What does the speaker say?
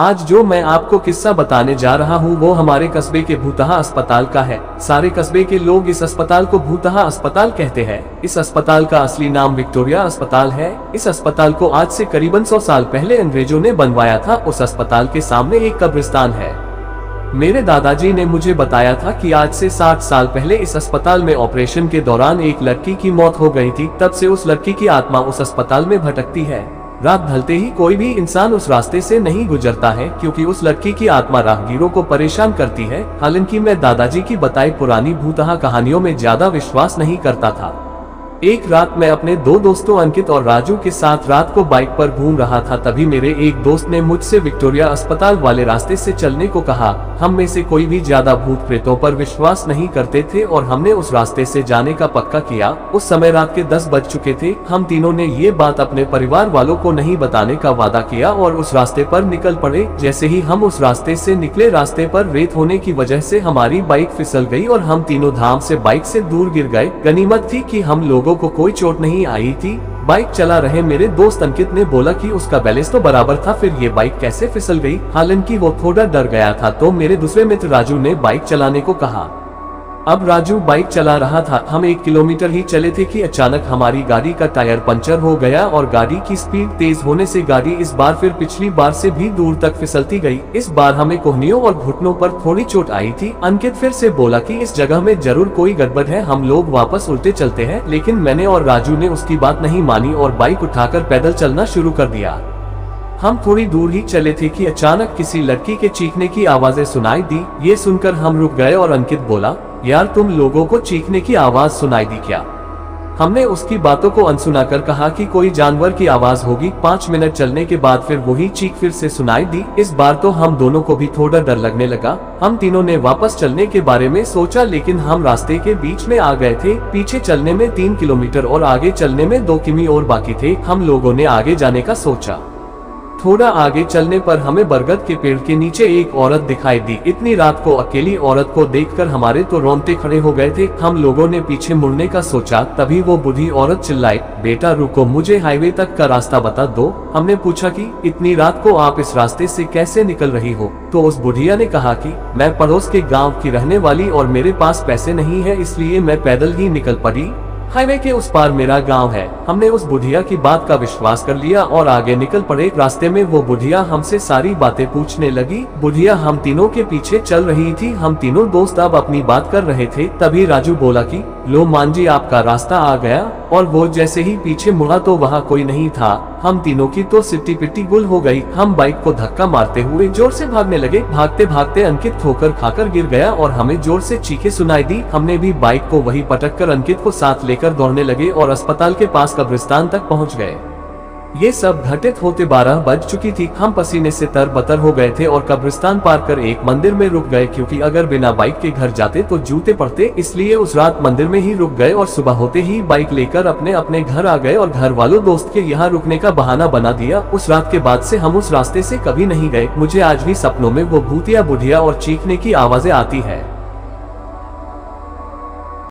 आज जो मैं आपको किस्सा बताने जा रहा हूँ वो हमारे कस्बे के भूतहा अस्पताल का है। सारे कस्बे के लोग इस अस्पताल को भूतहा अस्पताल कहते हैं। इस अस्पताल का असली नाम विक्टोरिया अस्पताल है। इस अस्पताल को आज से करीबन 100 साल पहले अंग्रेजों ने बनवाया था। उस अस्पताल के सामने एक कब्रिस्तान है। मेरे दादाजी ने मुझे बताया था कि आज से 60 साल पहले इस अस्पताल में ऑपरेशन के दौरान एक लड़की की मौत हो गई थी। तब से उस लड़की की आत्मा उस अस्पताल में भटकती है। रात ढलते ही कोई भी इंसान उस रास्ते से नहीं गुजरता है क्योंकि उस लड़की की आत्मा राहगीरों को परेशान करती है। हालांकि मैं दादाजी की बताई पुरानी भूतहा कहानियों में ज्यादा विश्वास नहीं करता था। एक रात मैं अपने दो दोस्तों अंकित और राजू के साथ रात को बाइक पर घूम रहा था। तभी मेरे एक दोस्त ने मुझसे विक्टोरिया अस्पताल वाले रास्ते से चलने को कहा। हम में से कोई भी ज्यादा भूत प्रेतों पर विश्वास नहीं करते थे और हमने उस रास्ते से जाने का पक्का किया। उस समय रात के 10 बज चुके थे। हम तीनों ने ये बात अपने परिवार वालों को नहीं बताने का वादा किया और उस रास्ते पर निकल पड़े। जैसे ही हम उस रास्ते से निकले, रास्ते पर रेत होने की वजह से हमारी बाइक फिसल गई और हम तीनों धाम से बाइक से दूर गिर गए। गनीमत थी कि हम लोगों को कोई चोट नहीं आई थी। बाइक चला रहे मेरे दोस्त अंकित ने बोला कि उसका बैलेंस तो बराबर था, फिर ये बाइक कैसे फिसल गई। हालांकि वो थोड़ा डर गया था। तो मेरे दूसरे मित्र राजू ने बाइक चलाने को कहा। अब राजू बाइक चला रहा था। हम 1 किलोमीटर ही चले थे कि अचानक हमारी गाड़ी का टायर पंचर हो गया और गाड़ी की स्पीड तेज होने से गाड़ी इस बार फिर पिछली बार से भी दूर तक फिसलती गई। इस बार हमें कोहनियों और घुटनों पर थोड़ी चोट आई थी। अंकित फिर से बोला कि इस जगह में जरूर कोई गड़बड़ है, हम लोग वापस उल्टे चलते हैं। लेकिन मैंने और राजू ने उसकी बात नहीं मानी और बाइक उठाकर पैदल चलना शुरू कर दिया। हम थोड़ी दूर ही चले थे कि अचानक किसी लड़की के चीखने की आवाजें सुनाई दी। ये सुनकर हम रुक गए और अंकित बोला, यार तुम लोगों को चीखने की आवाज सुनाई दी क्या? हमने उसकी बातों को अनसुना कर कहा कि कोई जानवर की आवाज होगी। 5 मिनट चलने के बाद फिर वही चीख फिर से सुनाई दी। इस बार तो हम दोनों को भी थोड़ा डर लगने लगा। हम तीनों ने वापस चलने के बारे में सोचा, लेकिन हम रास्ते के बीच में आ गए थे। पीछे चलने में 3 किलोमीटर और आगे चलने में 2 किमी और बाकी थे। हम लोगों ने आगे जाने का सोचा। थोड़ा आगे चलने पर हमें बरगद के पेड़ के नीचे एक औरत दिखाई दी। इतनी रात को अकेली औरत को देखकर हमारे तो रोंगटे खड़े हो गए थे। हम लोगों ने पीछे मुड़ने का सोचा, तभी वो बूढ़ी औरत चिल्लाई, बेटा रुको, मुझे हाईवे तक का रास्ता बता दो। हमने पूछा कि इतनी रात को आप इस रास्ते से कैसे निकल रही हो? तो उस बुढ़िया ने कहा कि मैं पड़ोस के गाँव की रहने वाली और मेरे पास पैसे नहीं है, इसलिए मैं पैदल ही निकल पड़ी। हाईवे के उस पार मेरा गांव है। हमने उस बुढ़िया की बात का विश्वास कर लिया और आगे निकल पड़े। रास्ते में वो बुढ़िया हमसे सारी बातें पूछने लगी। बुढ़िया हम तीनों के पीछे चल रही थी। हम तीनों दोस्त अब अपनी बात कर रहे थे। तभी राजू बोला कि लो मान जी, आपका रास्ता आ गया। और वो जैसे ही पीछे मुड़ा तो वहाँ कोई नहीं था। हम तीनों की तो सिट्टी पिट्टी गुल हो गई। हम बाइक को धक्का मारते हुए जोर से भागने लगे। भागते भागते अंकित ठोकर खाकर गिर गया और हमें जोर से चीखें सुनाई दी। हमने भी बाइक को वही पटक कर अंकित को साथ लेकर दौड़ने लगे और अस्पताल के पास कब्रिस्तान तक पहुंच गए। ये सब घटित होते 12 बज चुकी थी। हम पसीने से तरबतर हो गए थे और कब्रिस्तान पार कर एक मंदिर में रुक गए, क्योंकि अगर बिना बाइक के घर जाते तो जूते पड़ते। इसलिए उस रात मंदिर में ही रुक गए और सुबह होते ही बाइक लेकर अपने अपने घर आ गए और घर वालों दोस्त के यहाँ रुकने का बहाना बना दिया। उस रात के बाद से हम उस रास्ते से कभी नहीं गए। मुझे आज भी सपनों में वो भूतिया बुढ़िया और चीखने की आवाजें आती है।